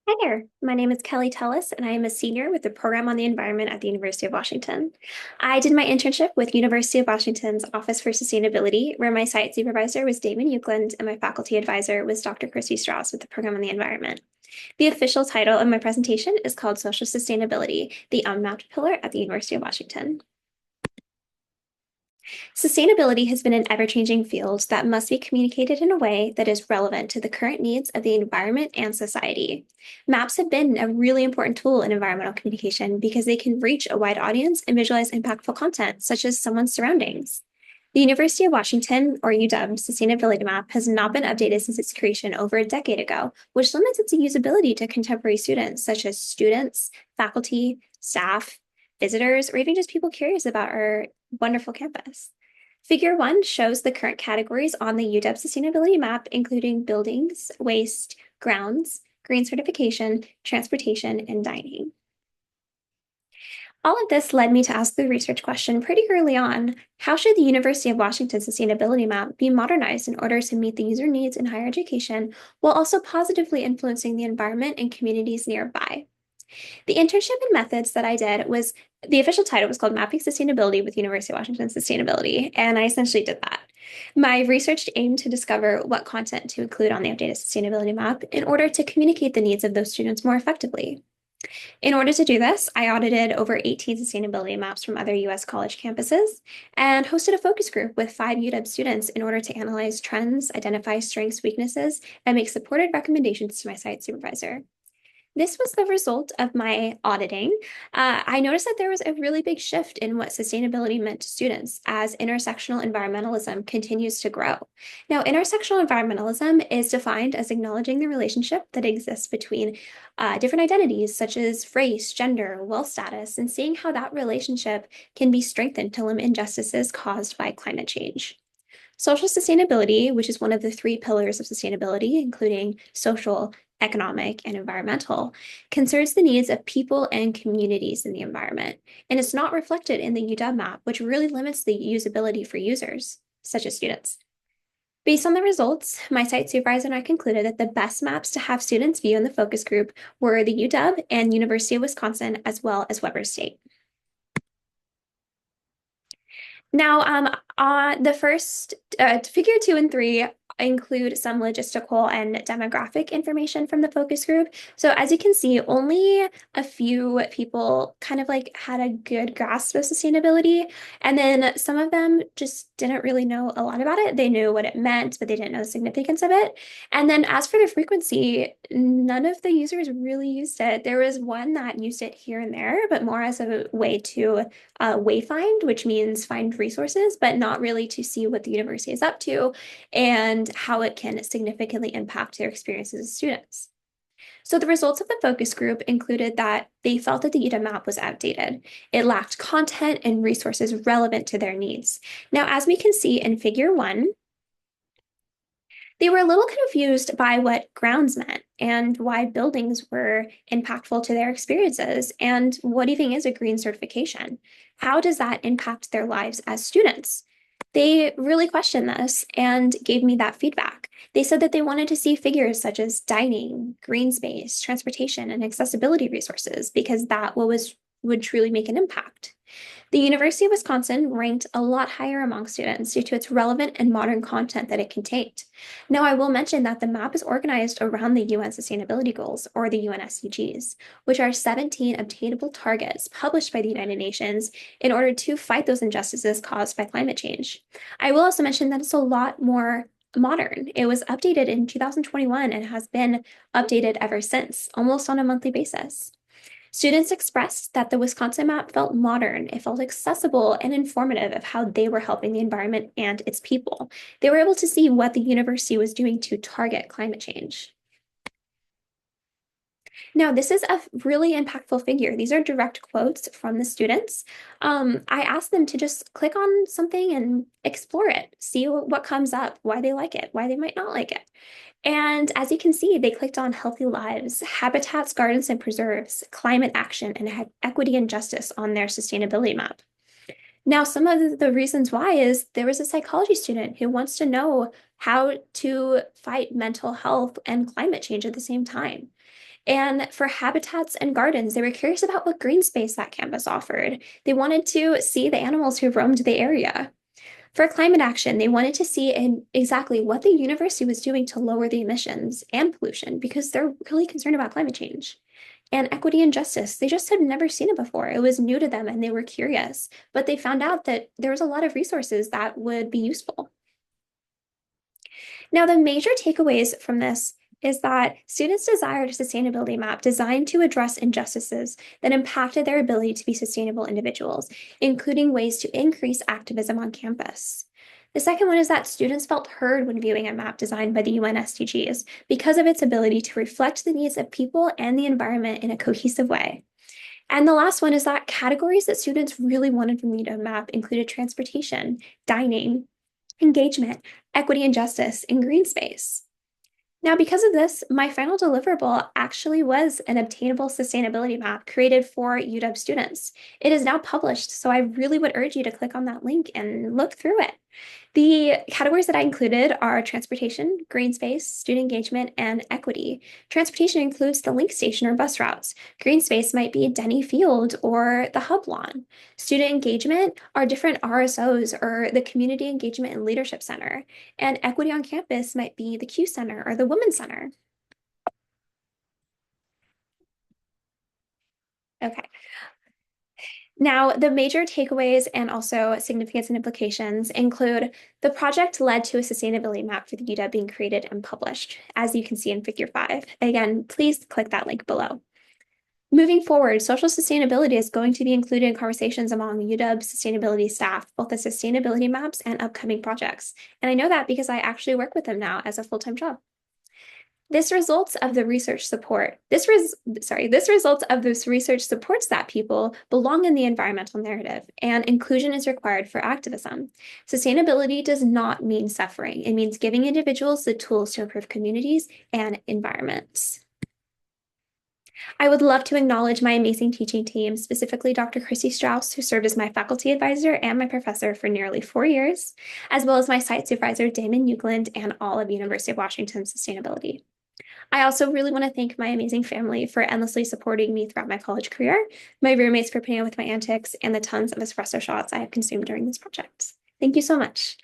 Hi there, my name is Kellie Telis, and I am a senior with the program on the environment at the University of Washington. I did my internship with University of Washington's Office for Sustainability, where my site supervisor was Damon Euclid and my faculty advisor was Dr. Christy Strauss with the program on the environment. The official title of my presentation is called Social Sustainability, the Unmapped Pillar at the University of Washington. Sustainability has been an ever-changing field that must be communicated in a way that is relevant to the current needs of the environment and society. Maps have been a really important tool in environmental communication because they can reach a wide audience and visualize impactful content, such as someone's surroundings. The University of Washington, or UW, Sustainability Map has not been updated since its creation over a decade ago, which limits its usability to contemporary students, such as students, faculty, staff, visitors, or even just people curious about our wonderful campus. Figure 1 shows the current categories on the UW Sustainability Map, including buildings, waste, grounds, green certification, transportation, and dining. All of this led me to ask the research question pretty early on: how should the University of Washington Sustainability Map be modernized in order to meet the user needs in higher education while also positively influencing the environment and communities nearby? The internship and methods that I did was the official title was called Mapping Sustainability with University of Washington Sustainability, and I essentially did that. My research aimed to discover what content to include on the updated sustainability map in order to communicate the needs of those students more effectively. In order to do this, I audited over 18 sustainability maps from other US college campuses and hosted a focus group with 5 UW students in order to analyze trends, identify strengths, weaknesses, and make supported recommendations to my site supervisor. This was the result of my auditing. I noticed that there was a really big shift in what sustainability meant to students as intersectional environmentalism continues to grow. Now, intersectional environmentalism is defined as acknowledging the relationship that exists between different identities, such as race, gender, wealth status, and seeing how that relationship can be strengthened to limit injustices caused by climate change. Social sustainability, which is one of the 3 pillars of sustainability, including social, economic, and environmental, concerns the needs of people and communities in the environment, and it's not reflected in the UW map, which really limits the usability for users, such as students. Based on the results, my site supervisor and I concluded that the best maps to have students view in the focus group were the UW and University of Wisconsin, as well as Weber State. Now, the first figure 2 and 3 include some logistical and demographic information from the focus group. So as you can see, only a few people kind of like had a good grasp of sustainability. And then some of them just didn't really know a lot about it. They knew what it meant, but they didn't know the significance of it. And then as for the frequency, none of the users really used it. There was one that used it here and there, but more as a way to wayfind, which means find resources, but not really to see what the university is up to and how it can significantly impact their experiences as students. So the results of the focus group included that they felt that the UW map was outdated. It lacked content and resources relevant to their needs. Now, as we can see in figure 1, they were a little confused by what grounds meant and why buildings were impactful to their experiences and what even is a green certification. How does that impact their lives as students? They really questioned this and gave me that feedback. They said that they wanted to see figures such as dining, green space, transportation, and accessibility resources because that would truly make an impact. The University of Wisconsin ranked a lot higher among students due to its relevant and modern content that it contained. Now, I will mention that the map is organized around the UN Sustainability Goals, or the UN SDGs, which are 17 obtainable targets published by the United Nations in order to fight those injustices caused by climate change. I will also mention that it's a lot more modern. It was updated in 2021 and has been updated ever since, almost on a monthly basis. Students expressed that the Wisconsin map felt modern, it felt accessible and informative of how they were helping the environment and its people. They were able to see what the university was doing to target climate change. Now, this is a really impactful figure. These are direct quotes from the students. I asked them to just click on something and explore it, see what comes up, why they like it, why they might not like it. And as you can see, they clicked on healthy lives, habitats, gardens, and preserves, climate action, and equity and justice on their sustainability map. Now, some of the reasons why is there was a psychology student who wants to know how to fight mental health and climate change at the same time. And for habitats and gardens, they were curious about what green space that campus offered. They wanted to see the animals who roamed the area. For climate action, they wanted to see exactly what the university was doing to lower the emissions and pollution because they're really concerned about climate change. And equity and justice, they just had never seen it before. It was new to them and they were curious, but they found out that there was a lot of resources that would be useful. Now, the major takeaways from this is that students desired a sustainability map designed to address injustices that impacted their ability to be sustainable individuals, including ways to increase activism on campus. The second one is that students felt heard when viewing a map designed by the UN SDGs because of its ability to reflect the needs of people and the environment in a cohesive way. And the last one is that categories that students really wanted from the map included transportation, dining, engagement, equity and justice, and green space. Now, because of this, my final deliverable actually was an obtainable sustainability map created for UW students. It is now published, so I really would urge you to click on that link and look through it. The categories that I included are transportation, green space, student engagement, and equity. Transportation includes the link station or bus routes. Green space might be Denny Field or the Hub Lawn. Student engagement are different RSOs or the Community Engagement and Leadership Center. And equity on campus might be the Q Center or the Women's Center. Okay. Now, the major takeaways and also significance and implications include the project led to a sustainability map for the UW being created and published, as you can see in Figure 5. Again, please click that link below. Moving forward, social sustainability is going to be included in conversations among UW sustainability staff, both the sustainability maps and upcoming projects. And I know that because I actually work with them now as a full-time job. This results of the research support. This results of this research supports that people belong in the environmental narrative, and inclusion is required for activism. Sustainability does not mean suffering. It means giving individuals the tools to improve communities and environments. I would love to acknowledge my amazing teaching team, specifically Dr. Christy Strauss, who served as my faculty advisor and my professor for nearly 4 years, as well as my site supervisor, Damon Euclid, and all of University of Washington sustainability. I also really want to thank my amazing family for endlessly supporting me throughout my college career, my roommates for putting up with my antics, and the tons of espresso shots I have consumed during this project. Thank you so much.